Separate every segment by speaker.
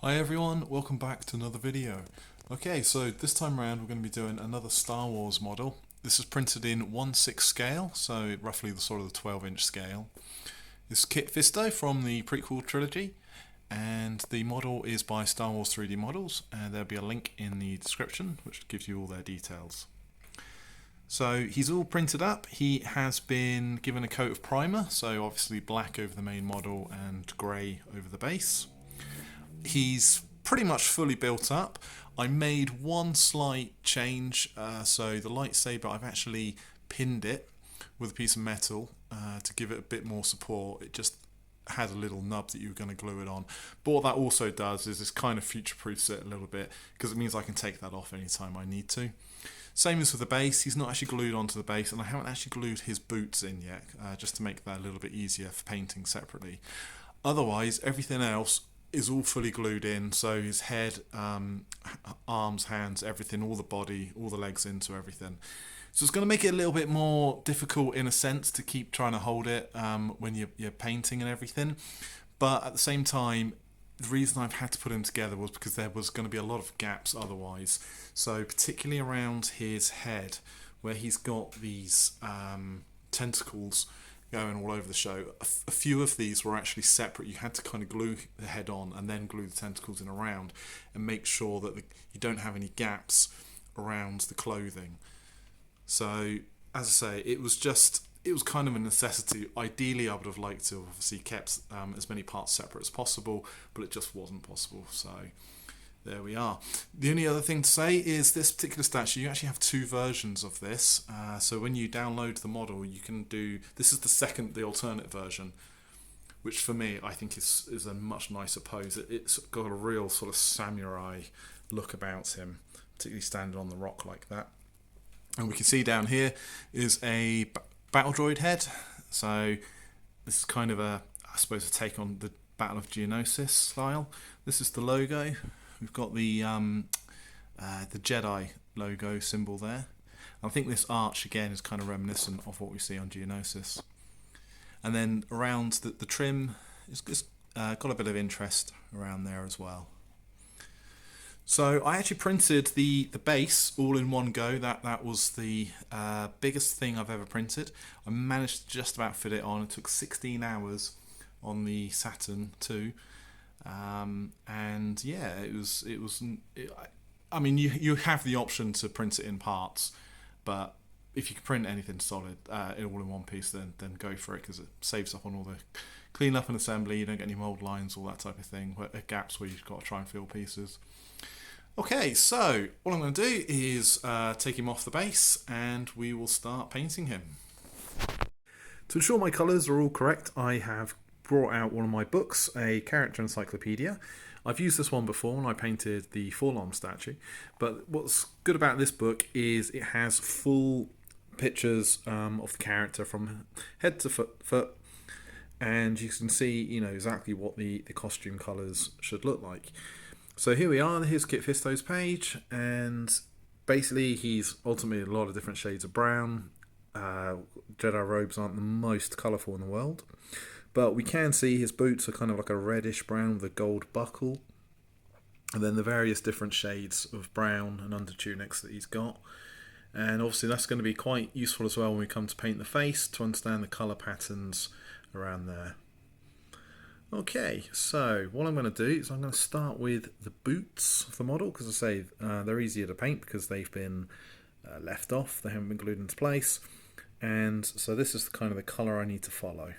Speaker 1: Hi everyone, welcome back to another video. Okay, so this time around we're going to be doing another Star Wars model. This is printed in 1/6 scale, so roughly the sort of the 12-inch scale. This is Kit Fisto from the prequel trilogy, and the model is by Star Wars 3D Models, and there'll be a link in the description which gives you all their details. So he's all printed up. He has been given a coat of primer, so obviously black over the main model and grey over the base. He's pretty much fully built up. I made one slight change, so the lightsaber, I've actually pinned it with a piece of metal to give it a bit more support. It just had a little nub that you were going to glue it on. But what that also does is this kind of future-proofs it a little bit, because it means I can take that off anytime I need to. Same as with the base, he's not actually glued onto the base, and I haven't actually glued his boots in yet, just to make that a little bit easier for painting separately. Otherwise, everything else is all fully glued in, so his head, arms, hands, everything, all the body, all the legs into everything. So it's going to make it a little bit more difficult in a sense to keep trying to hold it when you're painting and everything. But at the same time, the reason I've had to put him together was because there was going to be a lot of gaps otherwise. So particularly around his head, where he's got these tentacles going all over the show. A few of these were actually separate. You had to kind of glue the head on and then glue the tentacles in around and make sure that you don't have any gaps around the clothing. So, as I say, it was kind of a necessity. Ideally, I would have liked to have obviously kept as many parts separate as possible, but it just wasn't possible. So, there we are. The only other thing to say is this particular statue, you actually have two versions of this. So when you download the model, you can do, this is the alternate version, which for me, I think is a much nicer pose. It's got a real sort of samurai look about him, particularly standing on the rock like that. And we can see down here is a battle droid head. So this is kind of I suppose, a take on the Battle of Geonosis style. This is the logo. We've got the Jedi logo symbol there. I think this arch again is kind of reminiscent of what we see on Geonosis. And then around the trim, it's got a bit of interest around there as well. So I actually printed the base all in one go. That was the biggest thing I've ever printed. I managed to just about fit it on. It took 16 hours on the Saturn II. And yeah, I mean, you have the option to print it in parts, but if you can print anything solid all in one piece, then go for it, because it saves up on all the clean up and assembly. You don't get any mold lines, all that type of thing, gaps where you've got to try and fill pieces. Okay, so what I'm going to do is take him off the base and we will start painting him. To ensure my colours are all correct, I have brought out one of my books, a character encyclopedia. I've used this one before when I painted the Forlom statue, but what's good about this book is it has full pictures of the character from head to foot, and you can see, exactly what the costume colours should look like. So here we are, here's Kit Fisto's page, and basically he's ultimately a lot of different shades of brown. Jedi robes aren't the most colourful in the world, but we can see his boots are kind of like a reddish brown with a gold buckle, and then the various different shades of brown and under tunics that he's got. And obviously that's going to be quite useful as well when we come to paint the face, to understand the colour patterns around there. Okay, so what I'm going to do is I'm going to start with the boots of the model, because I say they're easier to paint because they've been left off, they haven't been glued into place, and so this is kind of the colour I need to follow.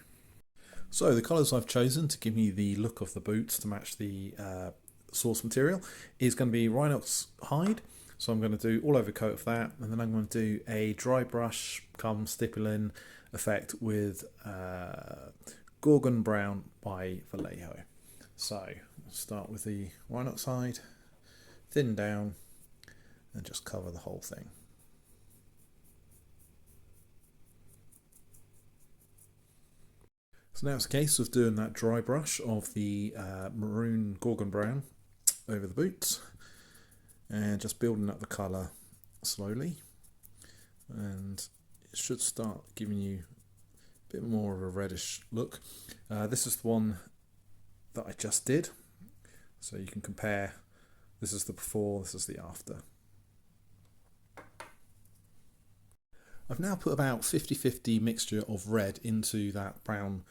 Speaker 1: So the colours I've chosen to give me the look of the boots to match the source material is going to be Rhinox hide. So I'm going to do all over coat of that, and then I'm going to do a dry brush come stippling effect with Gorgon Brown by Vallejo. So I'll start with the Rhinox hide, thin down, and just cover the whole thing. So now it's a case of doing that dry brush of the maroon Gorgon Brown over the boots and just building up the colour slowly, and it should start giving you a bit more of a reddish look. This is the one that I just did, So you can compare, this is the before, this is the after. I've now put about 50-50 mixture of red into that brown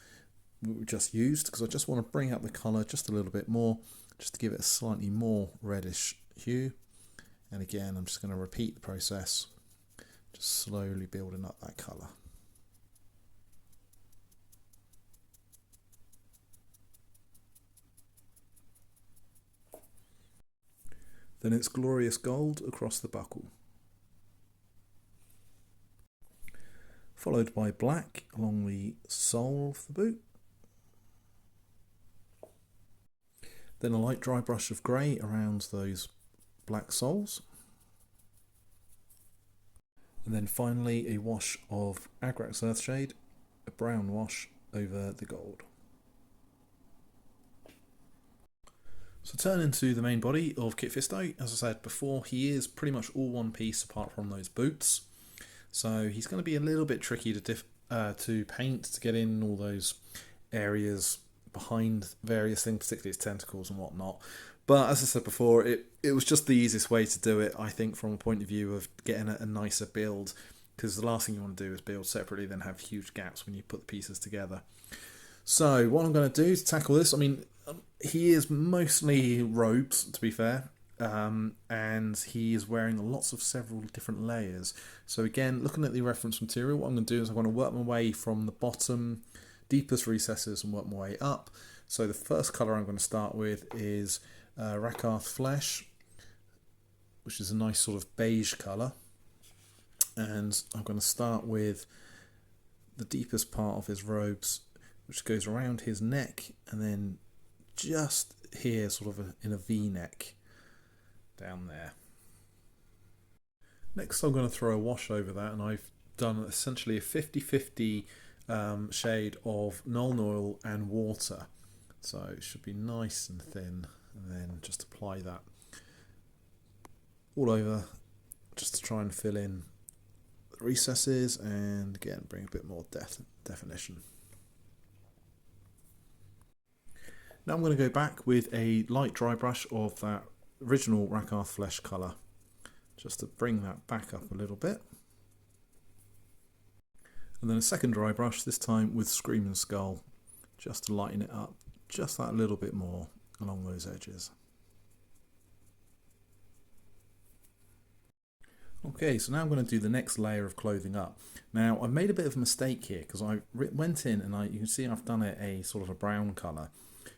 Speaker 1: we just used, because I just want to bring up the colour just a little bit more, just to give it a slightly more reddish hue. And again, I'm just going to repeat the process, just slowly building up that colour. Then it's glorious gold across the buckle, followed by black along the sole of the boot. Then a light dry brush of grey around those black soles. And then finally a wash of Agrax Earthshade, a brown wash over the gold. So turn into the main body of Kit Fisto. As I said before, he is pretty much all one piece apart from those boots. So he's going to be a little bit tricky to paint, to get in all those areas behind various things, particularly his tentacles and whatnot. But as I said before, it was just the easiest way to do it, I think, from a point of view of getting a nicer build, because the last thing you want to do is build separately, then have huge gaps when you put the pieces together. So what I'm going to do to tackle this, I mean, he is mostly robes, to be fair, and he is wearing lots of several different layers. So again, looking at the reference material, what I'm going to do is I'm going to work my way from the bottom, deepest recesses, and work my way up. So the first colour I'm going to start with is Rakarth Flesh, which is a nice sort of beige colour. And I'm going to start with the deepest part of his robes, which goes around his neck and then just here, sort of in a V-neck down there. Next I'm going to throw a wash over that, and I've done essentially a 50-50 shade of Null Oil and water. So it should be nice and thin, and then just apply that all over just to try and fill in the recesses and again bring a bit more definition. Now I'm going to go back with a light dry brush of that original Rakarth Flesh colour, just to bring that back up a little bit. And then a second dry brush, this time with Screaming Skull, just to lighten it up just that little bit more along those edges. Okay, so now I'm going to do the next layer of clothing up. Now I've made a bit of a mistake here, because I went in and you can see I've done it a sort of a brown colour.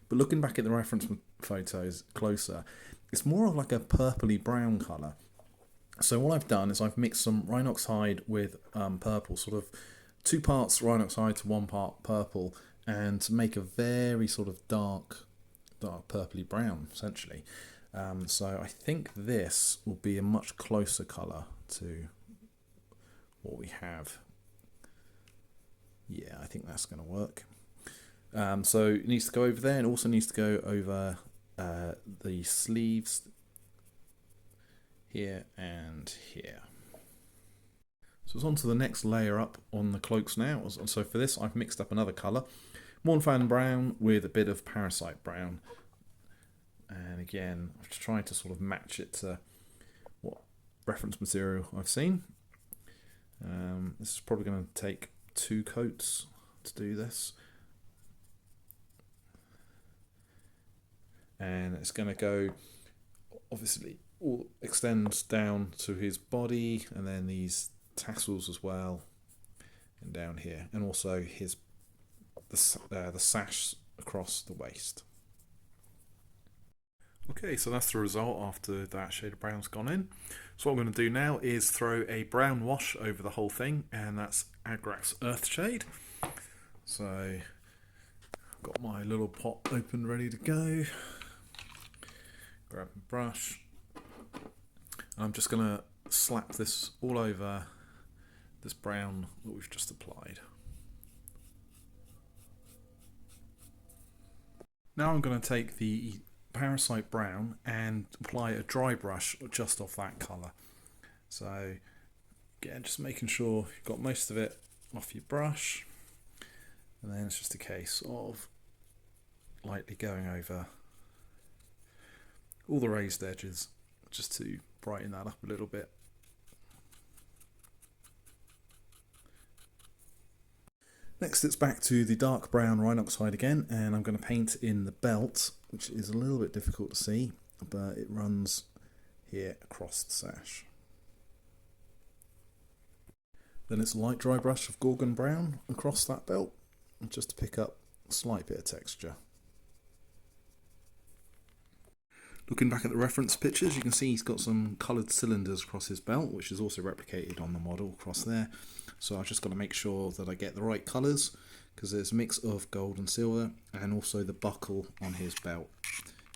Speaker 1: But looking back at the reference photos closer, it's more of like a purpley brown colour. So what I've done is I've mixed some Rhinox hide with purple, sort of 2 parts Rhinox hide to 1 part purple, and to make a very sort of dark purpley brown, essentially. So I think this will be a much closer colour to what we have. Yeah, I think that's going to work. So it needs to go over there, and also needs to go over the sleeves here and here. So it's on to the next layer up on the cloaks now. So for this I've mixed up another colour, Mornfang brown with a bit of Parasite brown, and again I've tried to sort of match it to what reference material I've seen. This is probably going to take 2 coats to do this. And it's going to go, obviously, all extends down to his body, and then these tassels as well, and down here, and also the sash across the waist. Okay, so that's the result after that shade of brown's gone in. So what I'm going to do now is throw a brown wash over the whole thing, and that's Agrax Earthshade. So I've got my little pot open, ready to go. Grab a brush. I'm just going to slap this all over this brown that we've just applied. Now I'm going to take the Parasite brown and apply a dry brush just off that colour. So again, just making sure you've got most of it off your brush, and then it's just a case of lightly going over all the raised edges just to brighten that up a little bit. Next it's back to the dark brown Rhinox hide again, and I'm going to paint in the belt, which is a little bit difficult to see, but it runs here across the sash. Then it's a light dry brush of Gorgon brown across that belt, just to pick up a slight bit of texture. Looking back at the reference pictures, you can see he's got some coloured cylinders across his belt, which is also replicated on the model across there. So I've just got to make sure that I get the right colours, because there's a mix of gold and silver, and also the buckle on his belt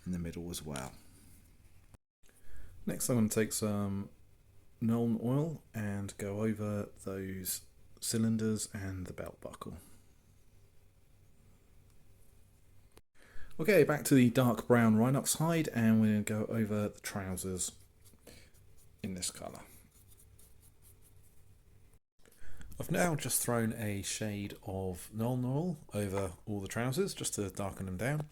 Speaker 1: in the middle as well. Next I'm going to take some Nuln oil and go over those cylinders and the belt buckle. Okay, back to the dark brown Rhinox hide, and we're going to go over the trousers in this colour. I've now just thrown a shade of Nuln oil over all the trousers just to darken them down,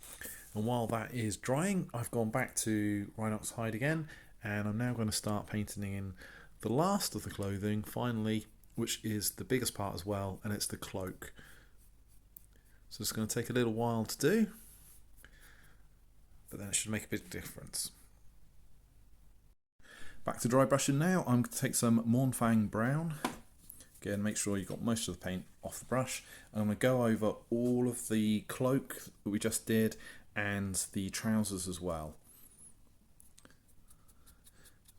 Speaker 1: and while that is drying I've gone back to Rhinox hide again, and I'm now going to start painting in the last of the clothing finally, which is the biggest part as well, and it's the cloak. So it's going to take a little while to do, but then it should make a big difference. Back to dry brushing now. I'm going to take some Mornfang brown. Again, make sure you've got most of the paint off the brush. And I'm going to go over all of the cloak that we just did and the trousers as well.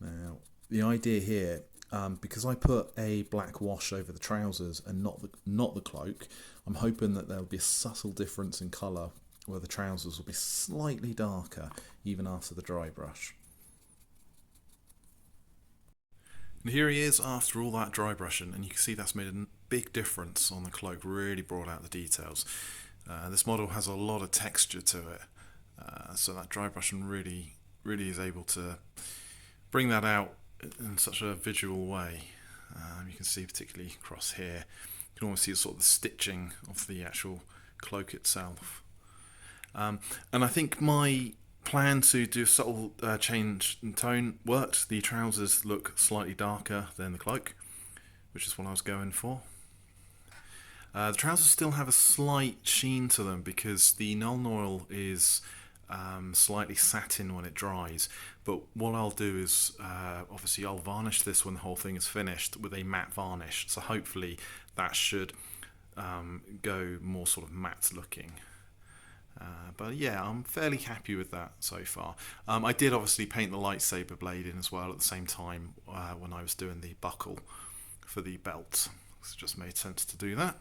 Speaker 1: Now, the idea here, because I put a black wash over the trousers and not the cloak, I'm hoping that there'll be a subtle difference in colour where the trousers will be slightly darker even after the dry brush. And here he is after all that dry brushing, and you can see that's made a big difference on the cloak, really brought out the details. This model has a lot of texture to it, so that dry brushing really is able to bring that out in such a visual way. You can see particularly across here, you can almost see sort of the stitching of the actual cloak itself. And I think my plan to do a subtle change in tone worked. The trousers look slightly darker than the cloak, which is what I was going for. The trousers still have a slight sheen to them because the Nuln oil is slightly satin when it dries, but what I'll do is obviously I'll varnish this when the whole thing is finished with a matte varnish, so hopefully that should go more sort of matte looking. But yeah, I'm fairly happy with that so far. I did obviously paint the lightsaber blade in as well at the same time when I was doing the buckle for the belt. So it just made sense to do that.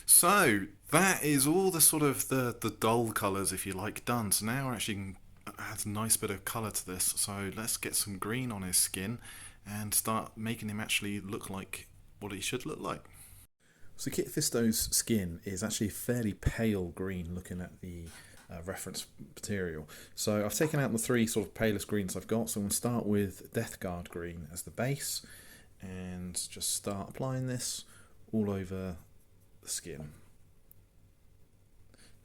Speaker 1: So that is all the sort of the dull colours, if you like, done. So now we're actually add a nice bit of colour to this. So let's get some green on his skin and start making him actually look like what he should look like. So Kit Fisto's skin is actually fairly pale green looking at the reference material. So I've taken out the three sort of palest greens I've got. So I'm going to start with Death Guard green as the base and just start applying this all over the skin.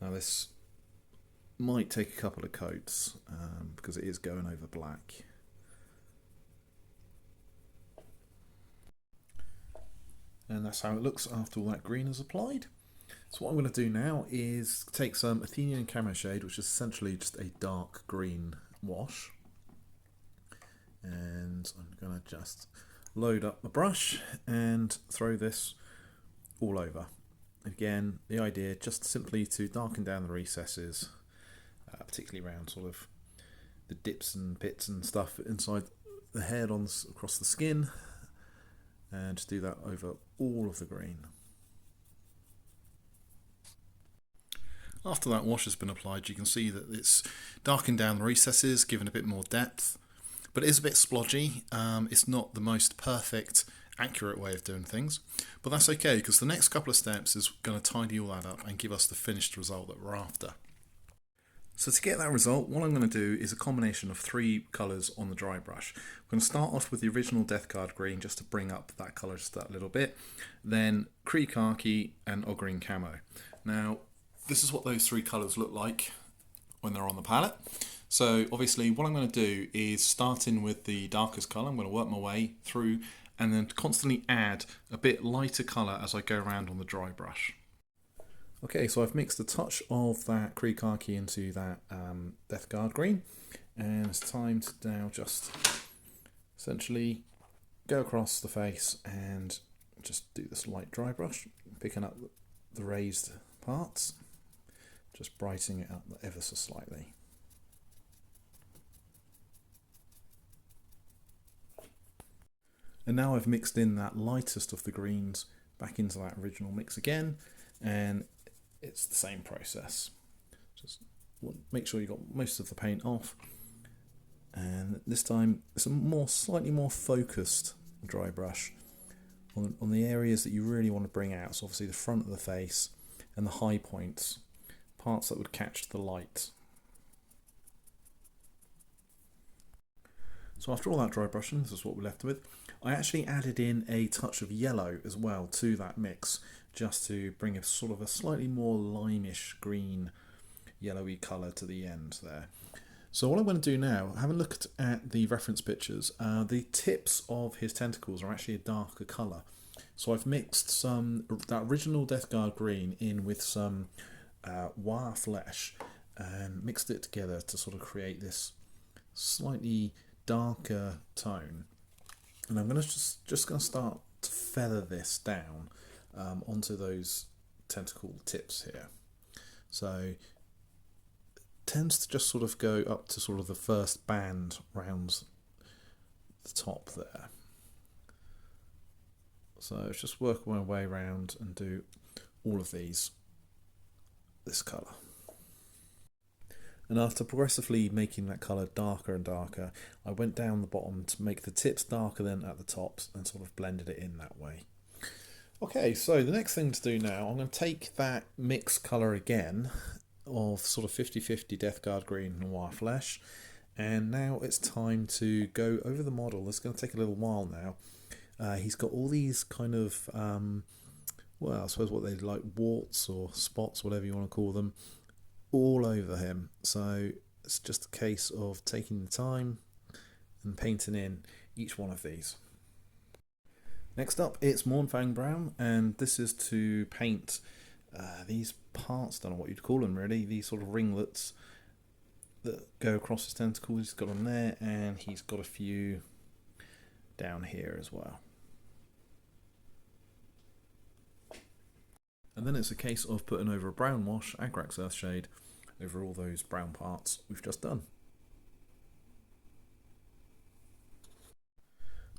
Speaker 1: Now this might take a couple of coats because it is going over black. And that's how it looks after all that green is applied. So what I'm going to do now is take some Athenian Camo Shade, which is essentially just a dark green wash. And I'm going to just load up the brush and throw this all over. Again, the idea just simply to darken down the recesses, particularly around sort of the dips and bits and stuff inside the head across the skin. And just do that over all of the green. After that wash has been applied, you can see that it's darkened down the recesses, given a bit more depth, but it is a bit splodgy. It's not the most perfect, accurate way of doing things, but that's okay because the next couple of steps is going to tidy all that up and give us the finished result that we're after. So to get that result, what I'm going to do is a combination of three colours on the dry brush. I'm going to start off with the original Death Guard green just to bring up that colour just that little bit, then Kree Khaki and Ogreen Camo. Now this is what those three colours look like when they're on the palette. So obviously what I'm going to do is start in with the darkest colour. I'm going to work my way through and then constantly add a bit lighter colour as I go around on the dry brush. Okay, so I've mixed a touch of that Kree khaki into that Death Guard green, and it's time to now just essentially go across the face and just do this light dry brush, picking up the raised parts, just brightening it up ever so slightly. And now I've mixed in that lightest of the greens back into that original mix again, and it's the same process. Just make sure you got most of the paint off, and this time it's a slightly more focused dry brush on the areas that you really want to bring out. So obviously the front of the face and the high points, parts that would catch the light. So after all that dry brushing, this is what we're left with. I actually added in a touch of yellow as well to that mix, just to bring a sort of a slightly more limeish green, yellowy colour to the end there. So what I'm going to do now, having looked at the reference pictures, the tips of his tentacles are actually a darker colour. So I've mixed that original Death Guard green in with some wire flesh and mixed it together to sort of create this slightly darker tone. And I'm going to just going to start to feather this down onto those tentacle tips here. So it tends to just sort of go up to sort of the first band round the top there. So just work my way around and do all of this colour. And after progressively making that colour darker and darker, I went down the bottom to make the tips darker than at the tops and sort of blended it in that way. Okay, so the next thing to do now, I'm going to take that mix colour again of sort of 50-50 Death Guard green and wire flesh, and now it's time to go over the model. It's going to take a little while now. He's got all these kind of, well, I suppose what they like, warts or spots, whatever you want to call them, all over him. So it's just a case of taking the time and painting in each one of these. Next up, it's Mornfang Brown, and this is to paint these parts, don't know what you'd call them really, these sort of ringlets that go across his tentacles. He's got them there, and he's got a few down here as well. And then it's a case of putting over a brown wash, Agrax Earthshade, over all those brown parts we've just done.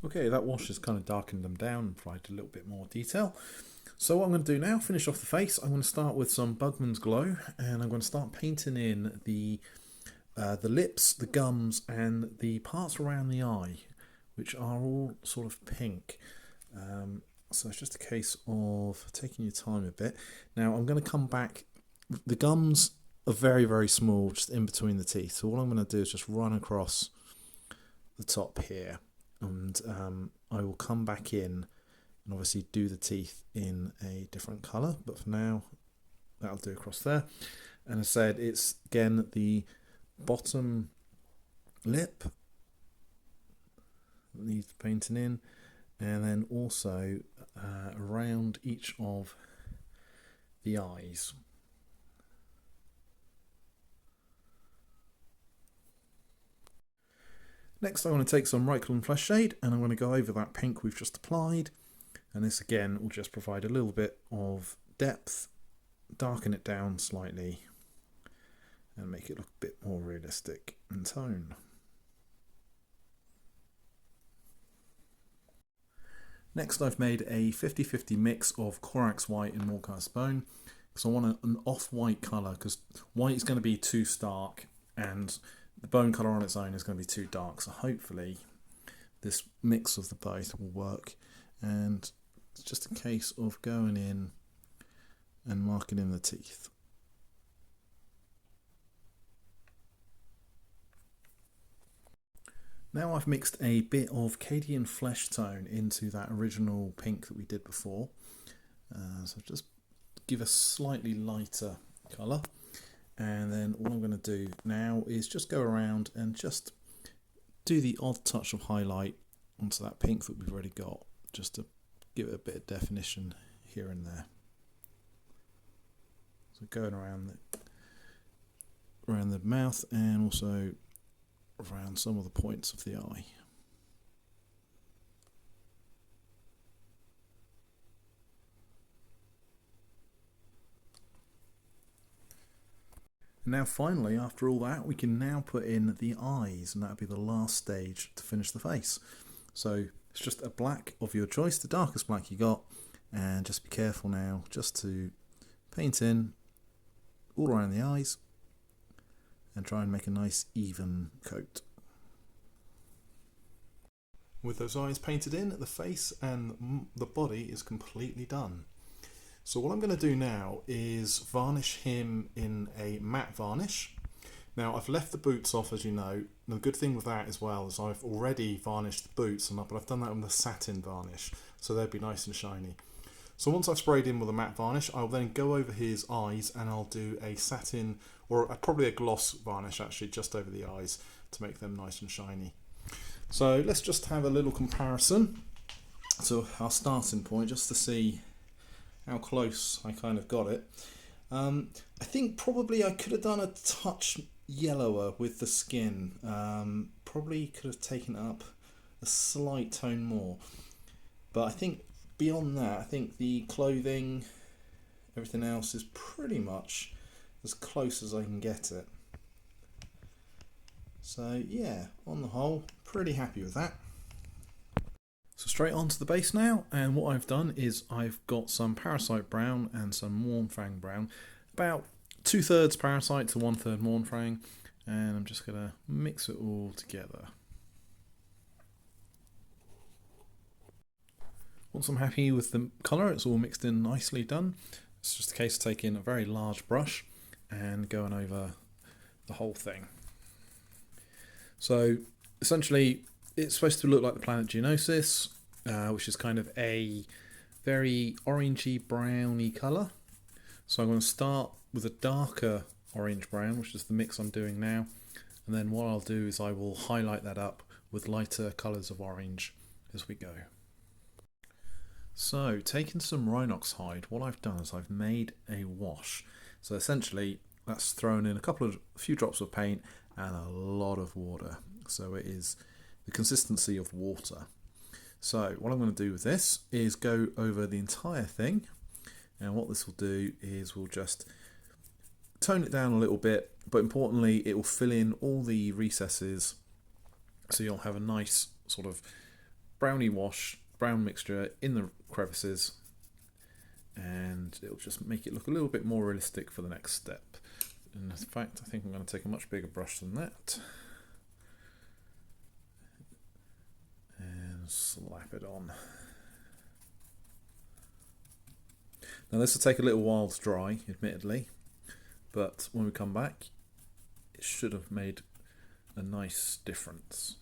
Speaker 1: Okay, that wash has kind of darkened them down and provided a little bit more detail. So what I'm going to do now, finish off the face, I'm going to start with some Bugman's Glow, and I'm going to start painting in the lips, the gums, and the parts around the eye, which are all sort of pink. So it's just a case of taking your time a bit. Now I'm going to come back. The gums are very, very small, just in between the teeth. So what I'm going to do is just run across the top here, and I will come back in and obviously do the teeth in a different colour. But for now, that'll do across there. And as I said, it's again the bottom lip that needs painting in, and then also around each of the eyes. Next I'm going to take some Reichel Flesh Shade, and I'm going to go over that pink we've just applied, and this again will just provide a little bit of depth, darken it down slightly and make it look a bit more realistic in tone. Next I've made a 50-50 mix of Corax White and Morghast Bone, because I want an off-white colour, because white is going to be too stark and the bone colour on its own is going to be too dark. So hopefully this mix of the both will work, and it's just a case of going in and marking in the teeth. Now I've mixed a bit of Cadian Flesh Tone into that original pink that we did before. So just give a slightly lighter colour. And then what I'm going to do now is just go around and just do the odd touch of highlight onto that pink that we've already got, just to give it a bit of definition here and there. So going around the mouth and also around some of the points of the eye. Now finally, after all that, we can now put in the eyes, and that'll be the last stage to finish the face. So it's just a black of your choice, the darkest black you got, and just be careful now just to paint in all around the eyes and try and make a nice even coat. With those eyes painted in, the face and the body is completely done. So what I'm going to do now is varnish him in a matte varnish. Now I've left the boots off, as you know. And the good thing with that as well is I've already varnished the boots, but I've done that with a satin varnish, so they'll be nice and shiny. So once I've sprayed in with a matte varnish, I'll then go over his eyes and I'll do a satin, or probably a gloss varnish actually, just over the eyes to make them nice and shiny. So let's just have a little comparison to our starting point, just to see how close I kind of got it. I think probably I could have done a touch yellower with the skin. Probably could have taken it up a slight tone more. But I think beyond that, I think the clothing, everything else is pretty much as close as I can get it. So yeah, on the whole, pretty happy with that. So straight on to the base now, and what I've done is I've got some Parasite Brown and some Mornfang Brown, about 2/3 Parasite to 1/3 Mornfang, and I'm just going to mix it all together. Once I'm happy with the colour, it's all mixed in nicely done. It's just a case of taking a very large brush and going over the whole thing. So essentially, it's supposed to look like the planet Geonosis, which is kind of a very orangey browny colour. So I'm going to start with a darker orange brown, which is the mix I'm doing now, and then what I'll do is I will highlight that up with lighter colours of orange as we go. So taking some Rhinox hide, what I've done is I've made a wash. So essentially that's thrown in a few drops of paint and a lot of water. So it is the consistency of water. So what I'm going to do with this is go over the entire thing, and what this will do is we'll just tone it down a little bit, but importantly it will fill in all the recesses, so you'll have a nice sort of browny wash, brown mixture in the crevices, and it'll just make it look a little bit more realistic for the next step. And in fact, I think I'm going to take a much bigger brush than that and slap it on. Now this will take a little while to dry, admittedly, but when we come back it should have made a nice difference.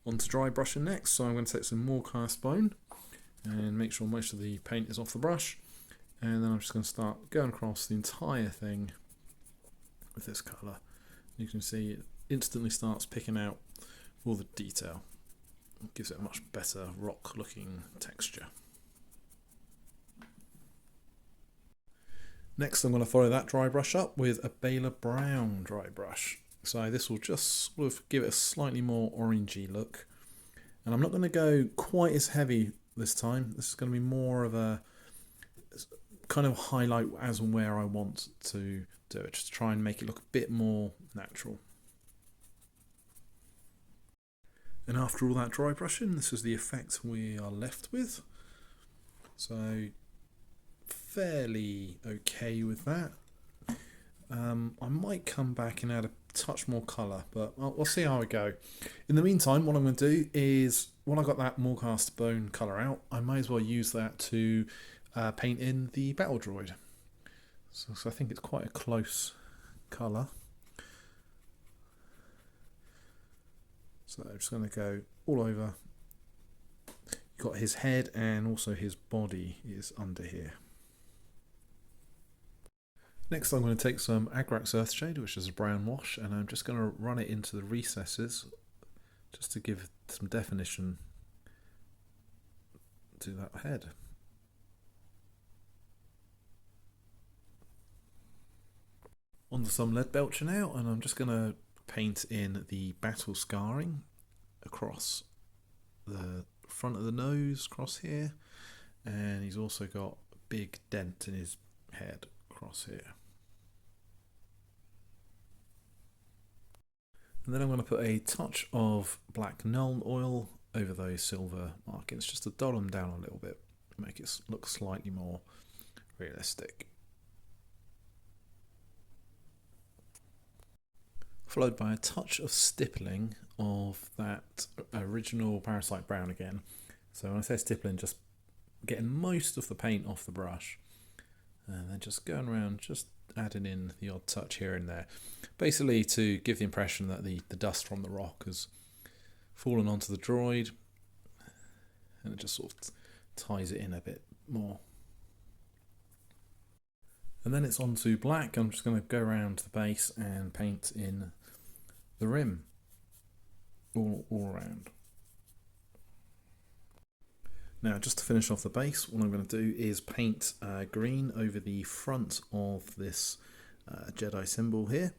Speaker 1: On to dry brushing next, so I'm going to take some more cast bone and make sure most of the paint is off the brush, and then I'm just going to start going across the entire thing with this colour. You can see it instantly starts picking out all the detail. It gives it a much better rock looking texture. Next I'm going to follow that dry brush up with a Bela Brown dry brush. So this will just sort of give it a slightly more orangey look. And I'm not going to go quite as heavy this time. This is going to be more of a kind of highlight as and where I want to do it, just to try and make it look a bit more natural. And after all that dry brushing, this is the effect we are left with. So fairly okay with that. I might come back and add a touch more colour, but we'll see how I go. In the meantime, what I'm going to do is, when I got that more cast bone colour out, I might as well use that to paint in the battle droid. So I think it's quite a close colour. So I'm just going to go all over. You've got his head and also his body is under here. Next I'm going to take some Agrax Earthshade, which is a brown wash, and I'm just going to run it into the recesses just to give some definition to that head. Onto some lead belcher now, and I'm just going to paint in the battle scarring across the front of the nose, across here, and he's also got a big dent in his head across here. And then I'm going to put a touch of black Nuln oil over those silver markings, just to dull them down a little bit, make it look slightly more realistic. Followed by a touch of stippling of that original Parasite Brown again. So when I say stippling, just getting most of the paint off the brush, and then just going around, just adding in the odd touch here and there, basically to give the impression that the dust from the rock has fallen onto the droid, and it just sort of ties it in a bit more. And then it's on to black. I'm just going to go around the base and paint in the rim all around. Now, just to finish off the base, what I'm going to do is paint green over the front of this Jedi symbol here.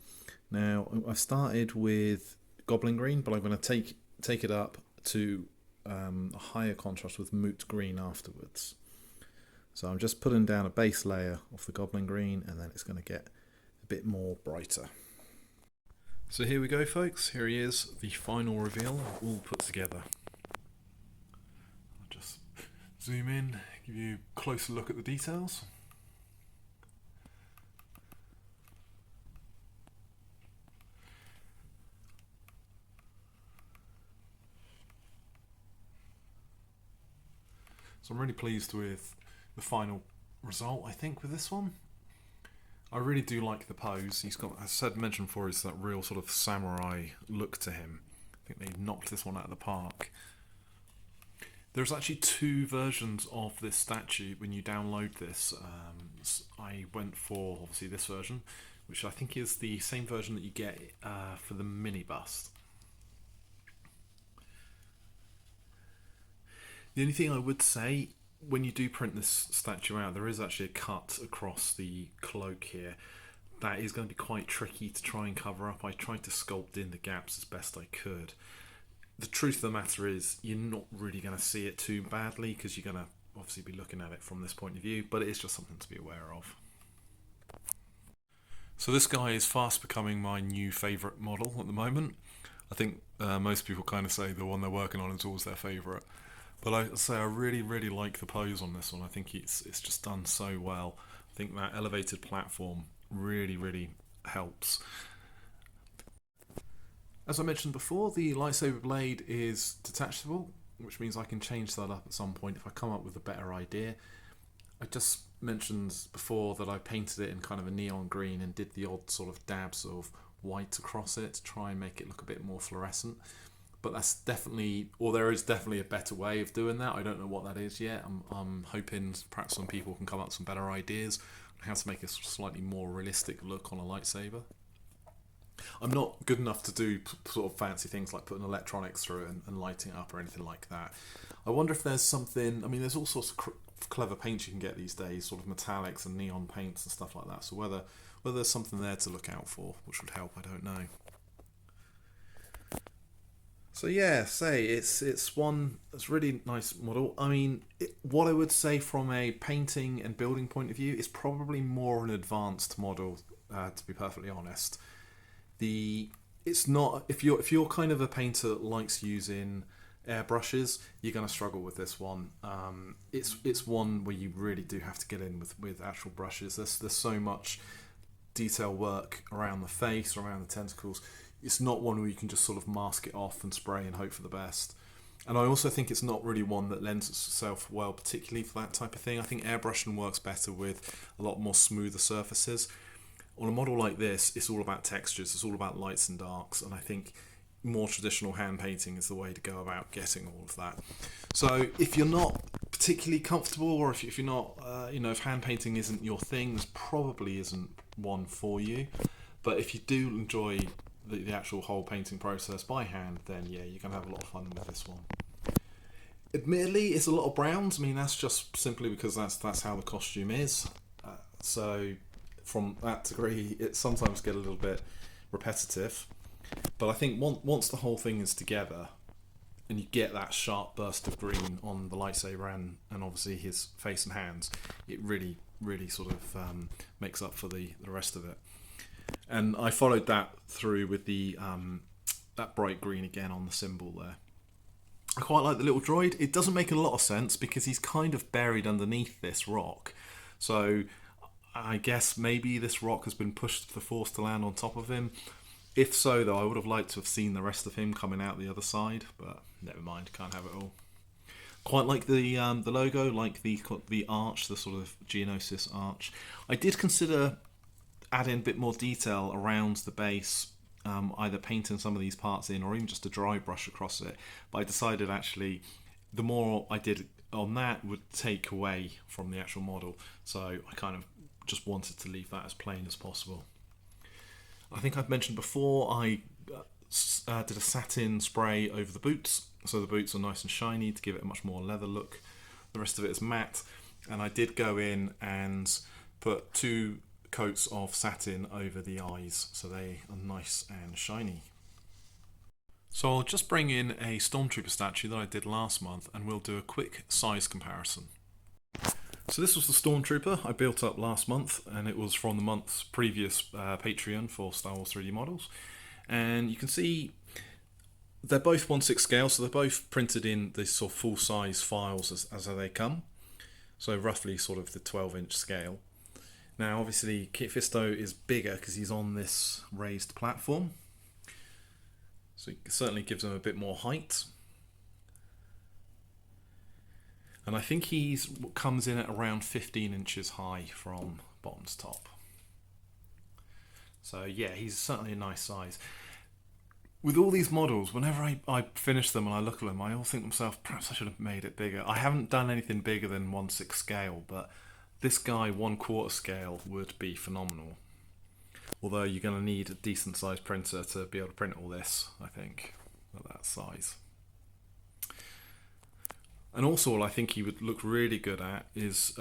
Speaker 1: Now, I've started with Goblin Green, but I'm going to take it up to a higher contrast with Moot Green afterwards. So I'm just putting down a base layer of the Goblin Green, and then it's going to get a bit more brighter. So here we go, folks. Here he is, the final reveal, all put together. I'll just zoom in, give you a closer look at the details. So I'm really pleased with the final result, I think, with this one. I really do like the pose. He's got, as I mentioned before, is that real sort of samurai look to him. I think they knocked this one out of the park. There's actually two versions of this statue when you download this. I went for, obviously, this version, which I think is the same version that you get for the mini bust. The only thing I would say, when you do print this statue out, there is actually a cut across the cloak here. That is going to be quite tricky to try and cover up. I tried to sculpt in the gaps as best I could. The truth of the matter is, you're not really going to see it too badly because you're going to obviously be looking at it from this point of view, but it is just something to be aware of. So this guy is fast becoming my new favourite model at the moment. I think most people kind of say the one they're working on is always their favourite. But I say I really like the pose on this one. I think it's just done so well. I think that elevated platform really helps. As I mentioned before, the lightsaber blade is detachable, which means I can change that up at some point if I come up with a better idea. I just mentioned before that I painted it in kind of a neon green and did the odd sort of dabs of white across it to try and make it look a bit more fluorescent. But that's definitely, or there is definitely a better way of doing that. I don't know what that is yet. I'm hoping perhaps some people can come up with some better ideas on how to make a slightly more realistic look on a lightsaber. I'm not good enough to do sort of fancy things like putting electronics through it and lighting it up or anything like that. I wonder if there's something, I mean, there's all sorts of clever paints you can get these days, sort of metallics and neon paints and stuff like that. So whether there's something there to look out for, which would help, I don't know. So yeah, it's a really nice model. I mean, what I would say from a painting and building point of view is probably more an advanced model, to be perfectly honest. It's not, if you're kind of a painter that likes using airbrushes, you're going to struggle with this one. It's one where you really do have to get in with actual brushes. There's so much detail work around the face, around the tentacles. It's not one where you can just sort of mask it off and spray and hope for the best. And I also think it's not really one that lends itself well particularly for that type of thing. I think airbrushing works better with a lot more smoother surfaces. On a model like this, it's all about textures, it's all about lights and darks, and I think more traditional hand painting is the way to go about getting all of that. So if you're not particularly comfortable, or if you're not, if hand painting isn't your thing, this probably isn't one for you. But if you do enjoy the actual whole painting process by hand, then yeah, you can have a lot of fun with this one. Admittedly, it's a lot of browns. I mean, that's just simply because that's how the costume is. So from that degree, it sometimes get a little bit repetitive. But I think once the whole thing is together, and you get that sharp burst of green on the lightsaber and obviously his face and hands, it really, really sort of makes up for the rest of it. And I followed that through with the that bright green again on the symbol there. I quite like the little droid. It doesn't make a lot of sense because he's kind of buried underneath this rock. So I guess maybe this rock has been pushed to the Force to land on top of him. If so, though, I would have liked to have seen the rest of him coming out the other side, but never mind, can't have it all. Quite like the logo, like the arch, the sort of Geonosis arch. I did consider adding a bit more detail around the base, either painting some of these parts in or even just a dry brush across it. But I decided actually the more I did on that would take away from the actual model. So I kind of just wanted to leave that as plain as possible. I think I've mentioned before I did a satin spray over the boots. So the boots are nice and shiny to give it a much more leather look. The rest of it is matte. And I did go in and put 2 coats of satin over the eyes so they are nice and shiny. So I'll just bring in a Stormtrooper statue that I did last month and we'll do a quick size comparison. So this was the Stormtrooper I built up last month, and it was from the month's previous Patreon for Star Wars 3D models. And you can see they're both 1/6 scale, so they're both printed in the sort of full-size files as they come. So roughly sort of the 12-inch scale. Now obviously Kit Fisto is bigger because he's on this raised platform. So it certainly gives him a bit more height. And I think he comes in at around 15 inches high from bottom to top. So yeah, he's certainly a nice size. With all these models, whenever I finish them and I look at them, I all think to myself, perhaps I should have made it bigger. I haven't done anything bigger than 1/6 scale, but this guy 1/4 scale would be phenomenal. Although you're going to need a decent sized printer to be able to print all this, I think, at that size. And also what I think he would look really good at is,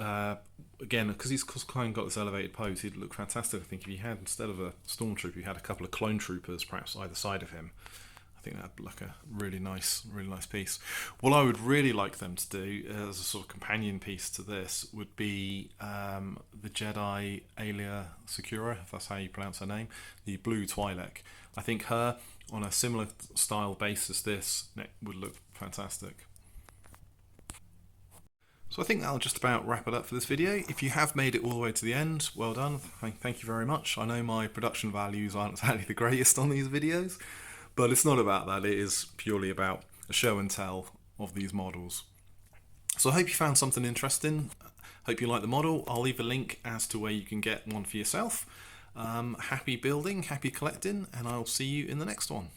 Speaker 1: again, because he's kind of got this elevated pose, he'd look fantastic. I think if he had, instead of a Stormtrooper, you had a couple of clone troopers perhaps either side of him. I think that'd look a really nice piece. What I would really like them to do as a sort of companion piece to this would be the Jedi Alia Secura, if that's how you pronounce her name, the blue Twi'lek. I think her on a similar style base as this would look fantastic. So I think that'll just about wrap it up for this video. If you have made it all the way to the end, well done. Thank you very much. I know my production values aren't exactly the greatest on these videos, but it's not about that. It is purely about a show and tell of these models. So I hope you found something interesting. Hope you like the model. I'll leave a link as to where you can get one for yourself. Happy building, happy collecting, and I'll see you in the next one.